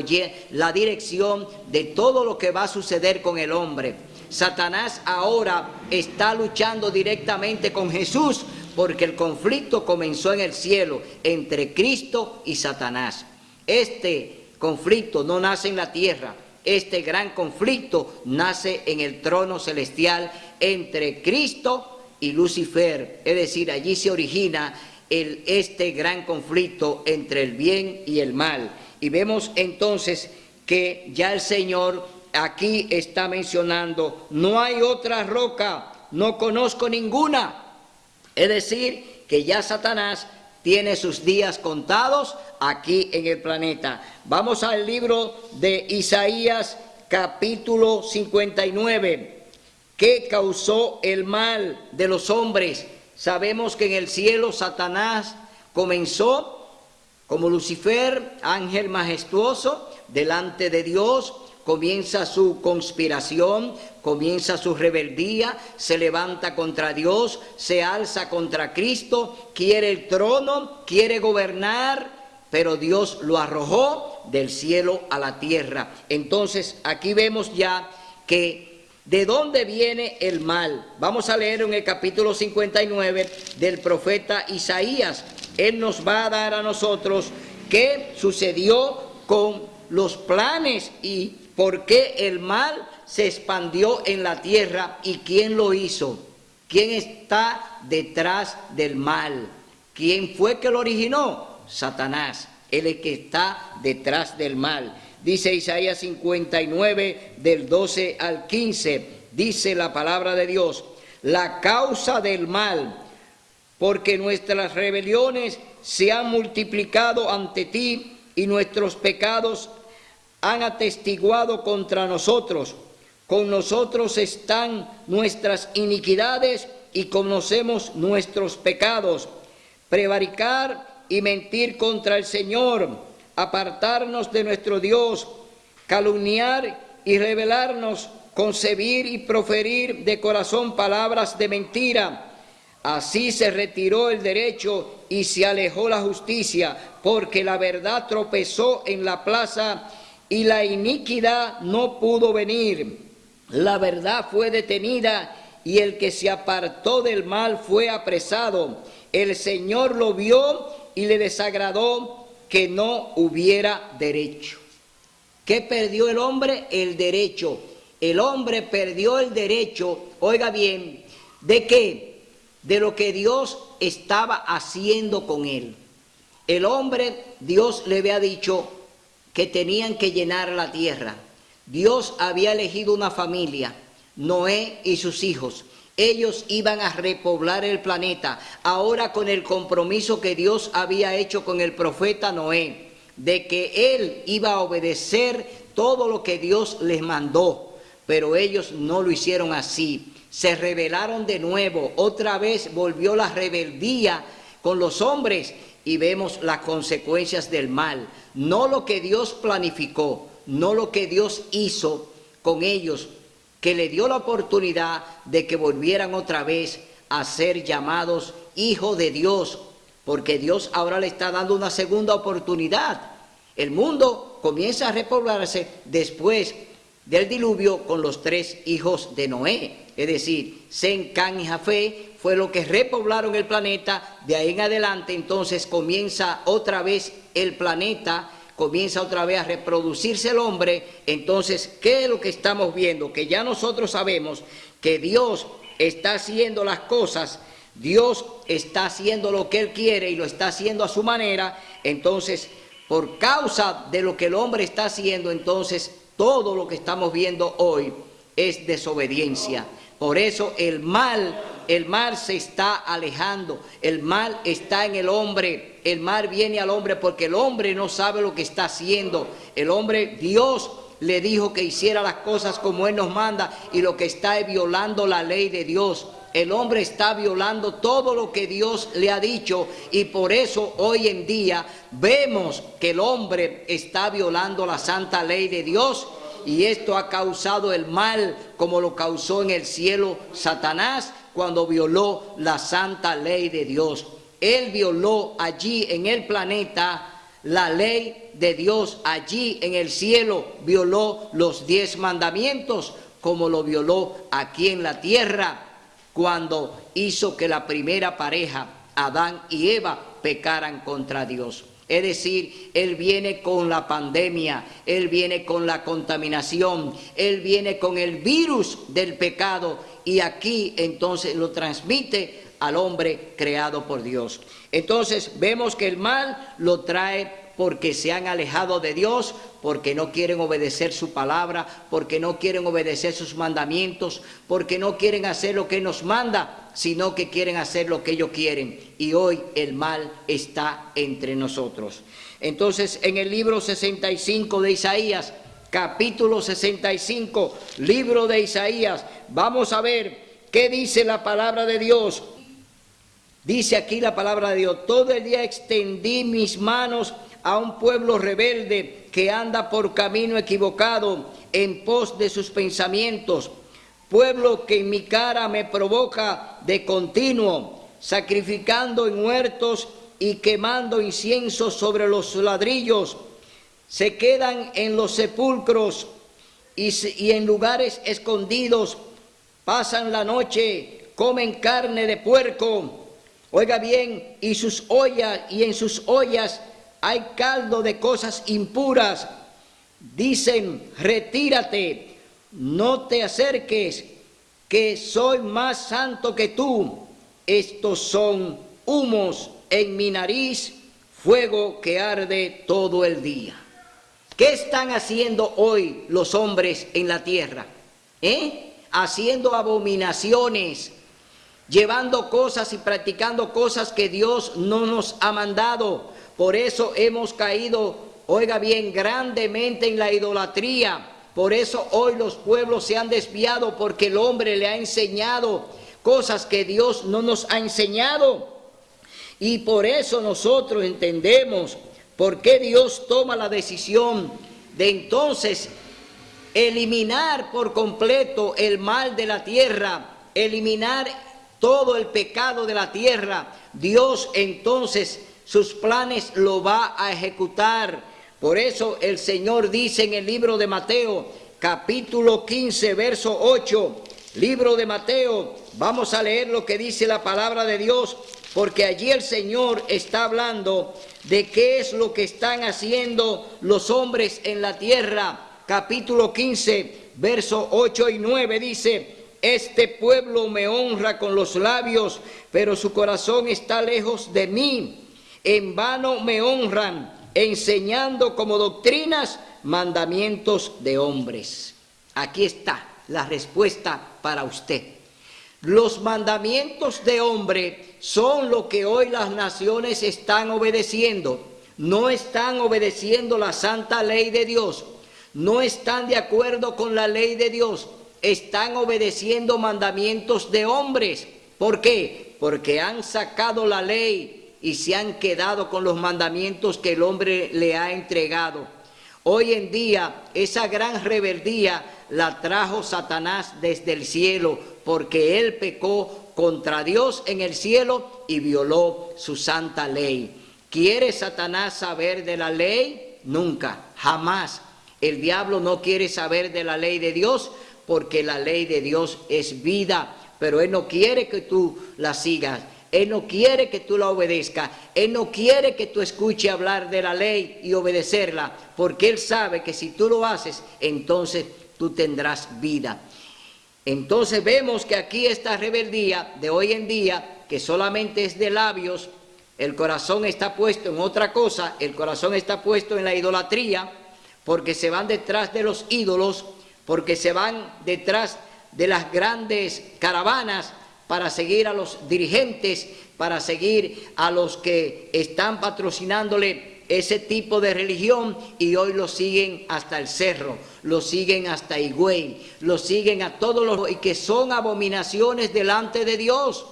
la dirección de todo lo que va a suceder con el hombre. Satanás ahora está luchando directamente con Jesús, porque el conflicto comenzó en el cielo entre Cristo y Satanás. Este conflicto no nace en la tierra. Este gran conflicto nace en el trono celestial entre Cristo y Lucifer. Es decir, allí se origina este gran conflicto entre el bien y el mal. Y vemos entonces que ya el Señor aquí está mencionando, no hay otra roca, no conozco ninguna. Es decir, que ya Satanás tiene sus días contados aquí en el planeta. Vamos al libro de Isaías, capítulo 59. ¿Qué causó el mal de los hombres? Sabemos que en el cielo Satanás comenzó como Lucifer, ángel majestuoso, delante de Dios. Comienza su conspiración, comienza su rebeldía, se levanta contra Dios, se alza contra Cristo, quiere el trono, quiere gobernar, pero Dios lo arrojó del cielo a la tierra. Entonces aquí vemos ya que ¿de dónde viene el mal? Vamos a leer en el capítulo 59 del profeta Isaías. Él nos va a dar a nosotros qué sucedió con los planes y por qué el mal se expandió en la tierra y quién lo hizo. ¿Quién está detrás del mal? ¿Quién fue que lo originó? Satanás. Él es el que está detrás del mal. Dice Isaías 59 del 12 al 15. Dice la palabra de Dios: la causa del mal, porque nuestras rebeliones se han multiplicado ante ti y nuestros pecados han atestiguado contra nosotros. Con nosotros están nuestras iniquidades y conocemos nuestros pecados. Prevaricar y mentir contra el Señor, apartarnos de nuestro Dios, calumniar y rebelarnos, concebir y proferir de corazón palabras de mentira. Así se retiró el derecho y se alejó la justicia, porque la verdad tropezó en la plaza y la iniquidad no pudo venir. La verdad fue detenida y el que se apartó del mal fue apresado. El Señor lo vio y le desagradó que no hubiera derecho. ¿Qué perdió el hombre? El derecho. El hombre perdió el derecho, oiga bien, ¿de qué? De lo que Dios estaba haciendo con él. El hombre, Dios le había dicho que tenían que llenar la tierra. Dios había elegido una familia, Noé y sus hijos. Ellos iban a repoblar el planeta, ahora con el compromiso que Dios había hecho con el profeta Noé, de que él iba a obedecer todo lo que Dios les mandó, pero ellos no lo hicieron así. Se rebelaron de nuevo, otra vez volvió la rebeldía con los hombres y vemos las consecuencias del mal. No lo que Dios planificó, no lo que Dios hizo con ellos, que le dio la oportunidad de que volvieran otra vez a ser llamados hijos de Dios, porque Dios ahora le está dando una segunda oportunidad. El mundo comienza a repoblarse después del diluvio con los 3 hijos de Noé, es decir, Sem, Cam y Jafé fue lo que repoblaron el planeta. De ahí en adelante entonces comienza otra vez el planeta, comienza otra vez a reproducirse el hombre. Entonces, ¿qué es lo que estamos viendo? Que ya nosotros sabemos que Dios está haciendo las cosas, Dios está haciendo lo que Él quiere y lo está haciendo a su manera. Entonces, por causa de lo que el hombre está haciendo, entonces todo lo que estamos viendo hoy es desobediencia. Por eso el mal se está alejando, el mal está en el hombre, el mal viene al hombre porque el hombre no sabe lo que está haciendo. El hombre, Dios le dijo que hiciera las cosas como Él nos manda y lo que está es violando la ley de Dios. El hombre está violando todo lo que Dios le ha dicho y por eso hoy en día vemos que el hombre está violando la santa ley de Dios. Y esto ha causado el mal como lo causó en el cielo Satanás cuando violó la santa ley de Dios. Él violó allí en el planeta la ley de Dios, allí en el cielo violó los 10 mandamientos como lo violó aquí en la tierra cuando hizo que la primera pareja, Adán y Eva, pecaran contra Dios. Es decir, Él viene con la pandemia, Él viene con la contaminación, Él viene con el virus del pecado y aquí entonces lo transmite al hombre creado por Dios. Entonces vemos que el mal lo trae porque se han alejado de Dios, porque no quieren obedecer su palabra, porque no quieren obedecer sus mandamientos, porque no quieren hacer lo que nos manda, sino que quieren hacer lo que ellos quieren. Y hoy el mal está entre nosotros. Entonces, en el libro 65 de Isaías, capítulo 65, libro de Isaías, vamos a ver qué dice la palabra de Dios. Dice aquí la palabra de Dios: todo el día extendí mis manos a un pueblo rebelde que anda por camino equivocado en pos de sus pensamientos, pueblo que en mi cara me provoca de continuo, sacrificando en huertos y quemando incienso sobre los ladrillos, se quedan en los sepulcros y en lugares escondidos, pasan la noche, comen carne de puerco. Oiga bien, y en sus ollas hay caldo de cosas impuras. Dicen: retírate, no te acerques, que soy más santo que tú. Estos son humos en mi nariz, fuego que arde todo el día. ¿Qué están haciendo hoy los hombres en la tierra? Haciendo abominaciones, llevando cosas y practicando cosas que Dios no nos ha mandado. Por eso hemos caído, oiga bien, grandemente en la idolatría. Por eso hoy los pueblos se han desviado, porque el hombre le ha enseñado cosas que Dios no nos ha enseñado. Y por eso nosotros entendemos por qué Dios toma la decisión de entonces eliminar por completo el mal de la tierra, eliminar todo el pecado de la tierra. Dios entonces sus planes lo va a ejecutar. Por eso el Señor dice en el libro de Mateo, capítulo 15, verso 8, libro de Mateo, vamos a leer lo que dice la palabra de Dios, porque allí el Señor está hablando de qué es lo que están haciendo los hombres en la tierra. Capítulo 15, verso 8 y 9 dice: este pueblo me honra con los labios, pero su corazón está lejos de mí. En vano me honran, enseñando como doctrinas mandamientos de hombres. Aquí está la respuesta para usted. Los mandamientos de hombre son lo que hoy las naciones están obedeciendo. No están obedeciendo la santa ley de Dios. No están de acuerdo con la ley de Dios. Están obedeciendo mandamientos de hombres. ¿Por qué? Porque han sacado la ley y se han quedado con los mandamientos que el hombre le ha entregado. Hoy en día esa gran rebeldía la trajo Satanás desde el cielo, porque él pecó contra Dios en el cielo y violó su santa ley. ¿Quiere Satanás saber de la ley? Nunca, jamás. El diablo no quiere saber de la ley de Dios, porque la ley de Dios es vida, pero él no quiere que tú la sigas, él no quiere que tú la obedezcas, él no quiere que tú escuches hablar de la ley y obedecerla, porque él sabe que si tú lo haces, entonces tú tendrás vida. Entonces vemos que aquí esta rebeldía de hoy en día, que solamente es de labios, el corazón está puesto en otra cosa, el corazón está puesto en la idolatría, porque se van detrás de los ídolos, porque se van detrás de las grandes caravanas para seguir a los dirigentes, para seguir a los que están patrocinándole ese tipo de religión, y hoy lo siguen hasta el cerro, lo siguen hasta Higüey, lo siguen a todos los, y que son abominaciones delante de Dios.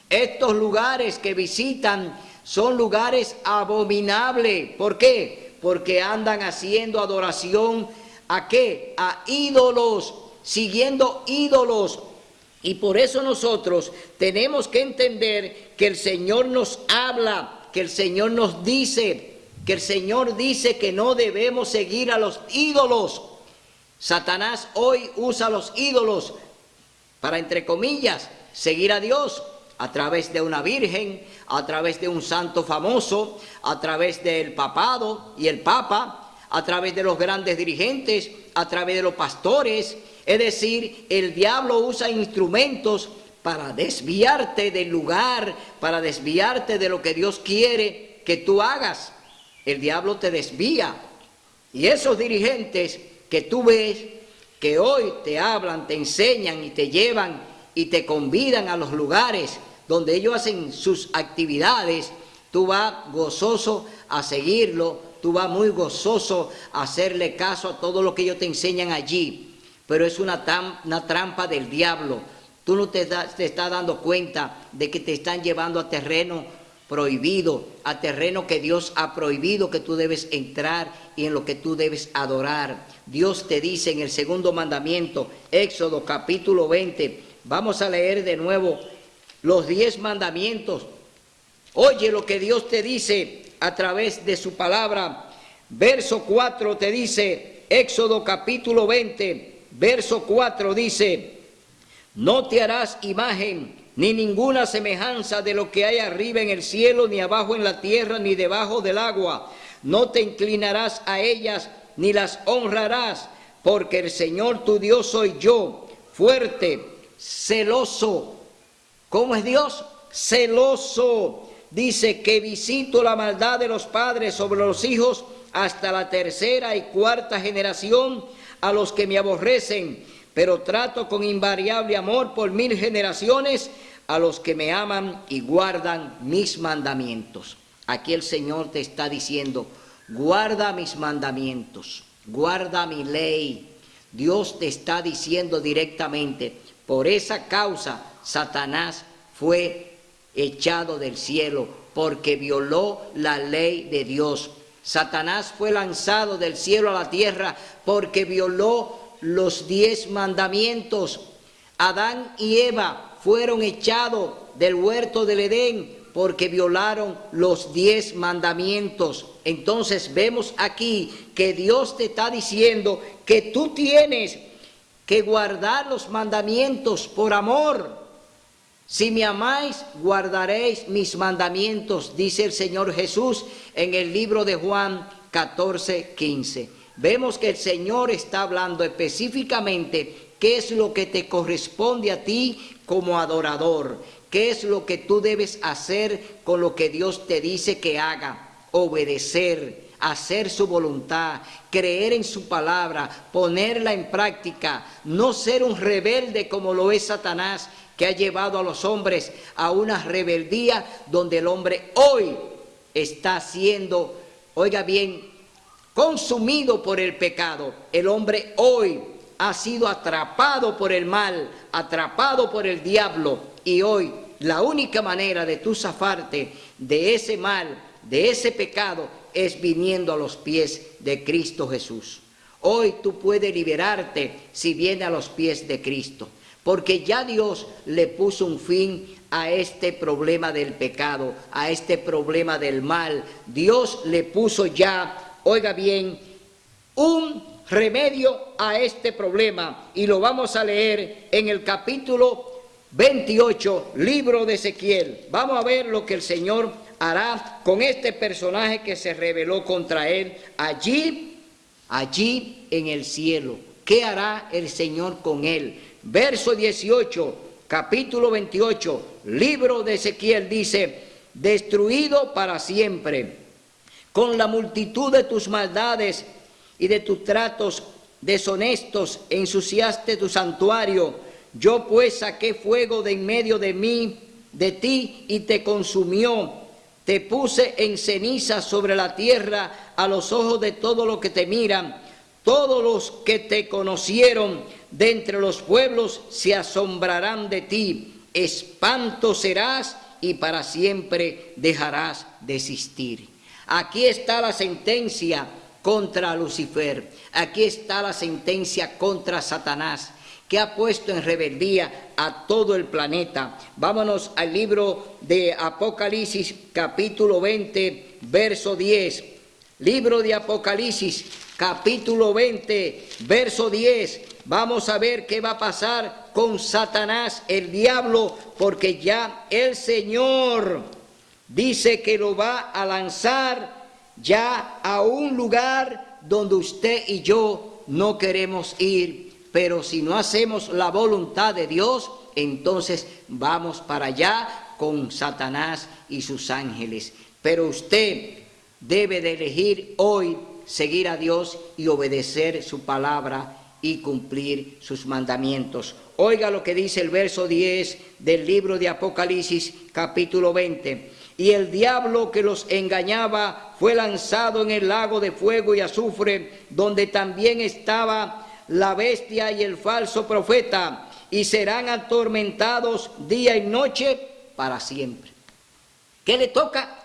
Estos lugares que visitan son lugares abominables. ¿Por qué? Porque andan haciendo adoración ¿a qué? A ídolos, siguiendo ídolos. Y por eso nosotros tenemos que entender que el Señor nos habla, que el Señor nos dice, que el Señor dice que no debemos seguir a los ídolos. Satanás hoy usa los ídolos para, entre comillas, seguir a Dios a través de una virgen, a través de un santo famoso, a través del papado y el papa, a través de los grandes dirigentes, a través de los pastores. Es decir, el diablo usa instrumentos para desviarte del lugar, para desviarte de lo que Dios quiere que tú hagas. el diablo te desvía. Y esos dirigentes que tú ves, que hoy te hablan, te enseñan y te llevan y te convidan a los lugares donde ellos hacen sus actividades, tú vas gozoso a seguirlo, tú vas muy gozoso a hacerle caso a todo lo que ellos te enseñan allí. Pero es una trampa del diablo. Tú no te estás dando cuenta de que te están llevando a terreno prohibido, a terreno que Dios ha prohibido que tú debes entrar y en lo que tú debes adorar. Dios te dice en el segundo mandamiento, Éxodo capítulo 20, vamos a leer de nuevo los 10 mandamientos. Oye lo que Dios te dice a través de su palabra. Verso 4 te dice, Éxodo capítulo 20, verso 4 dice, no te harás imagen ni ninguna semejanza de lo que hay arriba en el cielo, ni abajo en la tierra, ni debajo del agua. No te inclinarás a ellas, ni las honrarás, porque el Señor tu Dios soy yo, fuerte, celoso. ¿Cómo es Dios? Celoso. Dice que visito la maldad de los padres sobre los hijos hasta la tercera y cuarta generación a los que me aborrecen, pero trato con invariable amor por 1000 generaciones a los que me aman y guardan mis mandamientos. Aquí el Señor te está diciendo, guarda mis mandamientos, guarda mi ley. Dios te está diciendo directamente, por esa causa Satanás fue echado del cielo, porque violó la ley de Dios. Satanás fue lanzado del cielo a la tierra porque violó los 10 mandamientos. Adán y Eva fueron echados del huerto del Edén porque violaron los 10 mandamientos. Entonces vemos aquí que Dios te está diciendo que tú tienes que guardar los mandamientos por amor. Si me amáis, guardaréis mis mandamientos, dice el Señor Jesús en el libro de Juan 14:15. Vemos que el Señor está hablando específicamente qué es lo que te corresponde a ti como adorador, qué es lo que tú debes hacer con lo que Dios te dice que haga, obedecer, hacer su voluntad, creer en su palabra, ponerla en práctica, no ser un rebelde como lo es Satanás, que ha llevado a los hombres a una rebeldía donde el hombre hoy está siendo, oiga bien, consumido por el pecado. El hombre hoy ha sido atrapado por el mal, atrapado por el diablo, y hoy la única manera de tú zafarte de ese mal, de ese pecado, es viniendo a los pies de Cristo Jesús. Hoy tú puedes liberarte si vienes a los pies de Cristo, porque ya Dios le puso un fin a este problema del pecado, a este problema del mal. Dios le puso ya, oiga bien, un remedio a este problema, y lo vamos a leer en el capítulo 28, libro de Ezequiel. Vamos a ver lo que el Señor hará con este personaje que se rebeló contra él allí en el cielo. ¿Qué hará el Señor con él? Verso 18, capítulo 28, libro de Ezequiel dice, destruido para siempre, con la multitud de tus maldades y de tus tratos deshonestos, ensuciaste tu santuario. Yo pues saqué fuego de en medio de mí, de ti, y te consumió. Te puse en ceniza sobre la tierra a los ojos de todos los que te miran. Todos los que te conocieron de entre los pueblos se asombrarán de ti. Espanto serás y para siempre dejarás de existir. Aquí está la sentencia contra Lucifer. Aquí está la sentencia contra Satanás, que ha puesto en rebeldía a todo el planeta. Vámonos al libro de Apocalipsis, capítulo 20, verso 10. Libro de Apocalipsis, capítulo 20, verso 10. Vamos a ver qué va a pasar con Satanás, el diablo, porque ya el Señor dice que lo va a lanzar ya a un lugar donde usted y yo no queremos ir. Pero si no hacemos la voluntad de Dios, entonces vamos para allá con Satanás y sus ángeles. Pero usted debe de elegir hoy seguir a Dios y obedecer su palabra y cumplir sus mandamientos. Oiga lo que dice el verso 10 del libro de Apocalipsis, capítulo 20. Y el diablo que los engañaba fue lanzado en el lago de fuego y azufre, donde también estaba la bestia y el falso profeta, y serán atormentados día y noche para siempre. ¿Qué le toca?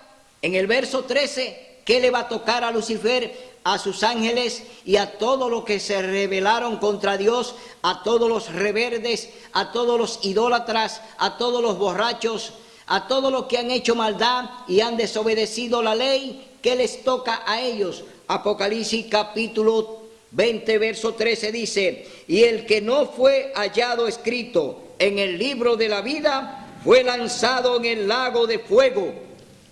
En el verso 13, ¿qué le va a tocar a Lucifer, a sus ángeles y a todos los que se rebelaron contra Dios, a todos los rebeldes, a todos los idólatras, a todos los borrachos, a todos los que han hecho maldad y han desobedecido la ley? ¿Qué les toca a ellos? Apocalipsis capítulo 20, verso 13 dice: y el que no fue hallado escrito en el libro de la vida fue lanzado en el lago de fuego.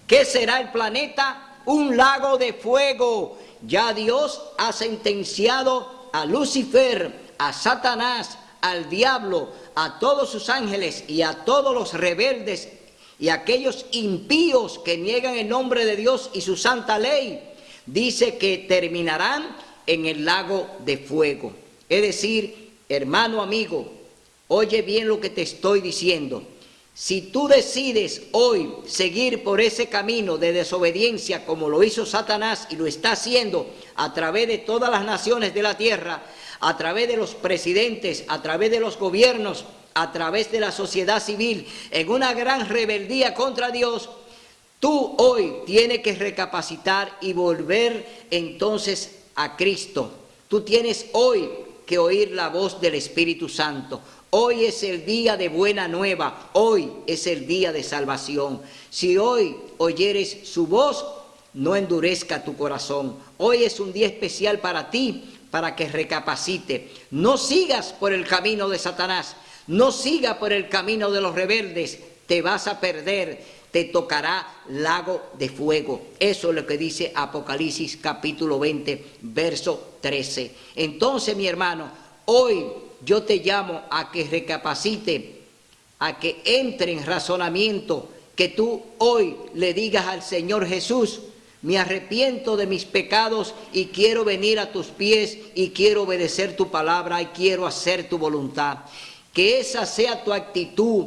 ¿Qué será el planeta? Un lago de fuego. Ya Dios ha sentenciado a Lucifer, a Satanás, al diablo, a todos sus ángeles y a todos los rebeldes y a aquellos impíos que niegan el nombre de Dios y su santa ley. Dice que terminarán en el lago de fuego. Es decir, hermano amigo, oye bien lo que te estoy diciendo. Si tú decides hoy seguir por ese camino de desobediencia como lo hizo Satanás y lo está haciendo a través de todas las naciones de la tierra, a través de los presidentes, a través de los gobiernos, a través de la sociedad civil, en una gran rebeldía contra Dios, tú hoy tienes que recapacitar y volver entonces a Cristo. Tú tienes hoy que oír la voz del Espíritu Santo. Hoy es el día de buena nueva, hoy es el día de salvación. Si hoy oyeres su voz, no endurezca tu corazón. Hoy es un día especial para ti, para que recapacite. No sigas por el camino de Satanás, no sigas por el camino de los rebeldes, te vas a perder, te tocará lago de fuego. Eso es lo que dice Apocalipsis capítulo 20, verso 13. Entonces, mi hermano, hoy yo te llamo a que recapacite, a que entre en razonamiento, que tú hoy le digas al Señor Jesús: me arrepiento de mis pecados y quiero venir a tus pies y quiero obedecer tu palabra y quiero hacer tu voluntad. Que esa sea tu actitud,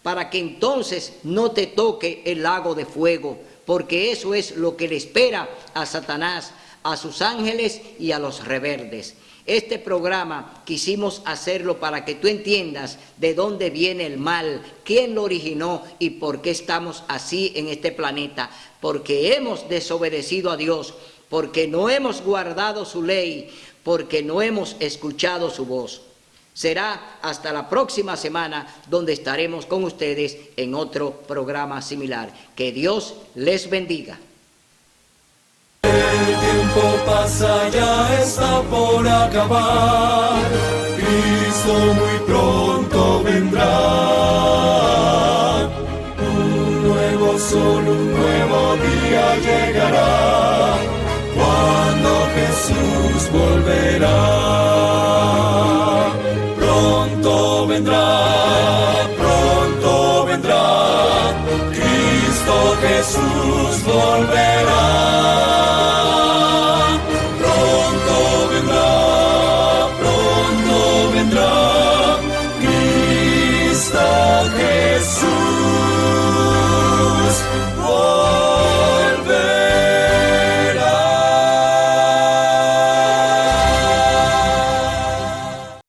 para que entonces no te toque el lago de fuego, porque eso es lo que le espera a Satanás, a sus ángeles y a los rebeldes. Este programa quisimos hacerlo para que tú entiendas de dónde viene el mal, quién lo originó y por qué estamos así en este planeta. Porque hemos desobedecido a Dios, porque no hemos guardado su ley, porque no hemos escuchado su voz. Será hasta la próxima semana donde estaremos con ustedes en otro programa similar. Que Dios les bendiga. El tiempo pasa, ya está por acabar. Cristo muy pronto vendrá. Un nuevo sol, un nuevo día llegará, cuando Jesús volverá. Pronto vendrá, pronto vendrá. Cristo Jesús volverá.